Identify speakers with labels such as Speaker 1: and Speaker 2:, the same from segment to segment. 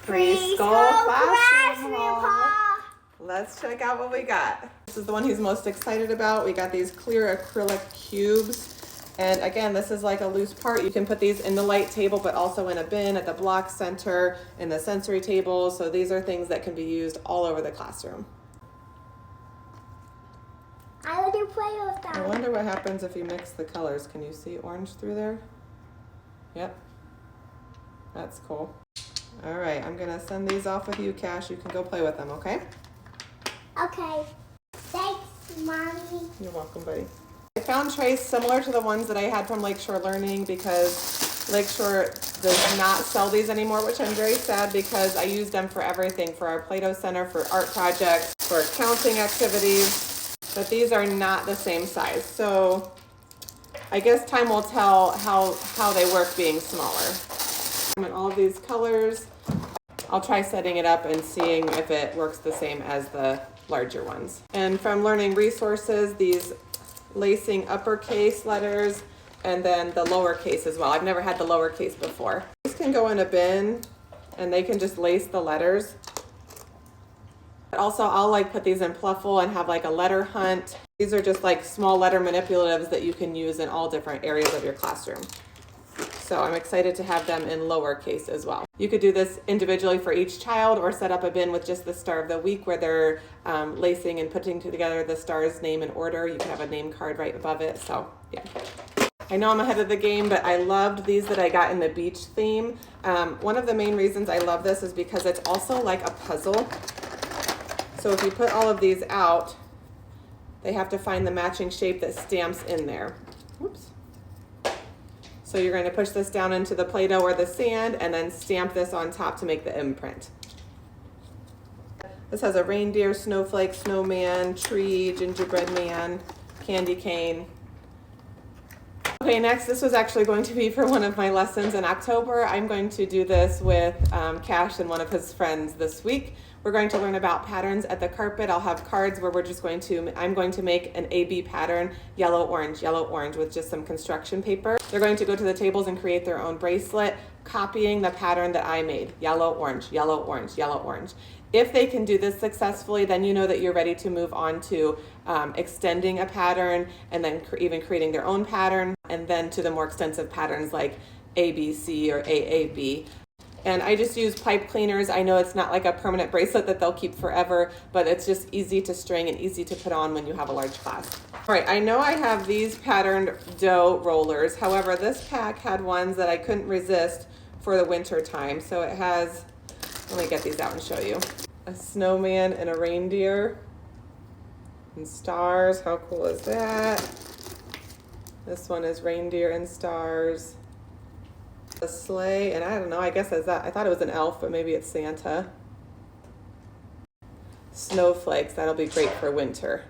Speaker 1: Preschool Classroom Haul. Let's check out what we got. This is the one he's most excited about. We got these clear acrylic cubes. And again, this is like a loose part. You can put these in the light table, but also in a bin, at the block center, in the sensory table. So these are things that can be used all over the classroom.
Speaker 2: I want to play with them.
Speaker 1: I wonder what happens if you mix the colors. Can you see orange through there? Yep. That's cool. All right, I'm gonna send these off with you, Cash. You can go play with them, okay?
Speaker 2: Okay. Thanks, Mommy.
Speaker 1: You're welcome, buddy. I found trays similar to the ones that I had from Lakeshore Learning because Lakeshore does not sell these anymore, which I'm very sad because I use them for everything, for our Play-Doh Center, for art projects, for counting activities, but these are not the same size. So I guess time will tell how they work being smaller. In all of these colors, I'll try setting it up and seeing if it works the same as the larger ones. And from Learning Resources, these lacing uppercase letters and then the lowercase as well. I've never had the lowercase before. These can go in a bin and they can just lace the letters. Also, I'll like put these in Pluffle and have like a letter hunt. These are just like small letter manipulatives that you can use in all different areas of your classroom. So I'm excited to have them in lowercase as well. You could do this individually for each child or set up a bin with just the star of the week where they're lacing and putting together the star's name in order. You can have a name card right above it. So yeah. I know I'm ahead of the game, but I loved these that I got in the beach theme. One of the main reasons I love this is because it's also like a puzzle. So if you put all of these out, they have to find the matching shape that stamps in there. Oops. So you're going to push this down into the Play-Doh or the sand and then stamp this on top to make the imprint. This has a reindeer, snowflake, snowman, tree, gingerbread man, candy cane. Okay, next, this was actually going to be for one of my lessons in October. I'm going to do this with Cash and one of his friends this week. We're going to learn about patterns at the carpet. I'll have cards where I'm going to make an A-B pattern, yellow, orange, with just some construction paper. They're going to go to the tables and create their own bracelet, copying the pattern that I made, yellow, orange, yellow, orange, yellow, orange. If they can do this successfully, then you know that you're ready to move on to extending a pattern and then even creating their own pattern, and then to the more extensive patterns like ABC or AAB. And I just use pipe cleaners. I know it's not like a permanent bracelet that they'll keep forever, but it's just easy to string and easy to put on when you have a large class. All right, I know I have these patterned dough rollers. However, this pack had ones that I couldn't resist for the winter time. So it has, let me get these out and show you. A snowman and a reindeer and stars. How cool is that? This one is reindeer and stars. A sleigh, and I don't know, I guess that's that. I thought it was an elf, but maybe it's Santa. Snowflakes, that'll be great for winter.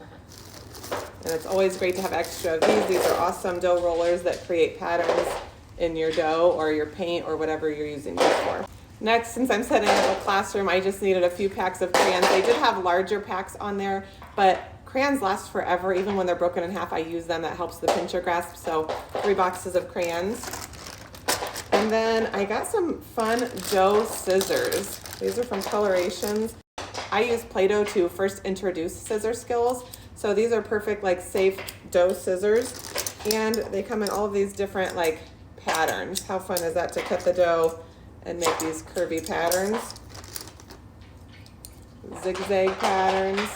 Speaker 1: And it's always great to have extra of these. These are awesome dough rollers that create patterns in your dough or your paint or whatever you're using these for. Next, since I'm setting up a classroom, I just needed a few packs of crayons. They did have larger packs on there, but crayons last forever. Even when they're broken in half, I use them. That helps the pincher grasp. So 3 boxes of crayons. And then I got some fun dough scissors. These are from Colorations. I use Play-Doh to first introduce scissor skills. So these are perfect, like safe dough scissors. And they come in all of these different like patterns. How fun is that to cut the dough and make these curvy patterns? Zigzag patterns.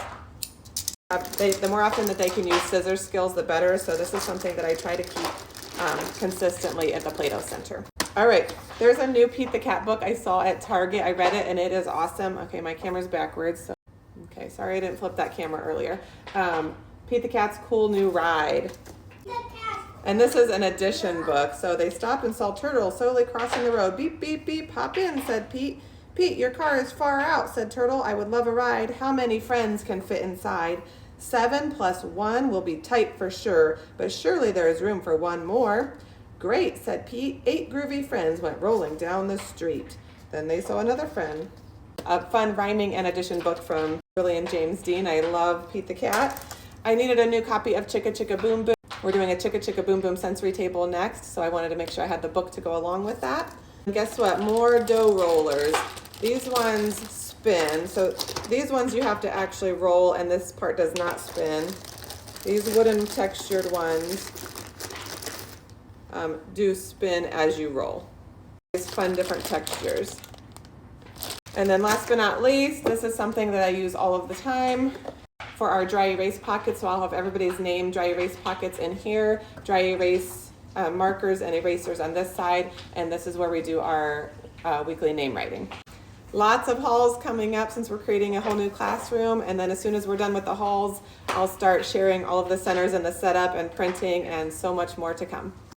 Speaker 1: The more often that they can use scissor skills, the better. So this is something that I try to keep consistently at the Play-Doh Center. All right, there's a new Pete the Cat book I saw at Target. I read it and it is awesome. Okay, my camera's backwards. So, okay, sorry I didn't flip that camera earlier. Pete the Cat's Cool New Ride. And this is an edition book. So they stopped and saw Turtle slowly crossing the road. Beep, beep, beep, hop in, said Pete. Pete, your car is far out, said Turtle. I would love a ride. How many friends can fit inside? 7 + 1 will be tight for sure, but surely there is room for one more. Great, said Pete. 8 groovy friends went rolling down the street. Then they saw another friend. A fun rhyming and addition book from Shirley and James Dean. I love Pete the Cat. I needed a new copy of Chicka Chicka Boom Boom. We're doing a Chicka Chicka Boom Boom sensory table next, so I wanted to make sure I had the book to go along with that. And guess what? More dough rollers. These ones spin. So these ones you have to actually roll, and this part does not spin. These wooden textured ones do spin as you roll. It's fun, different textures. And then last but not least, this is something that I use all of the time for our dry erase pockets. So I'll have everybody's name dry erase pockets in here, dry erase markers and erasers on this side, and this is where we do our weekly name writing. Lots of hauls coming up since we're creating a whole new classroom, and then as soon as we're done with the hauls, I'll start sharing all of the centers and the setup and printing and so much more to come.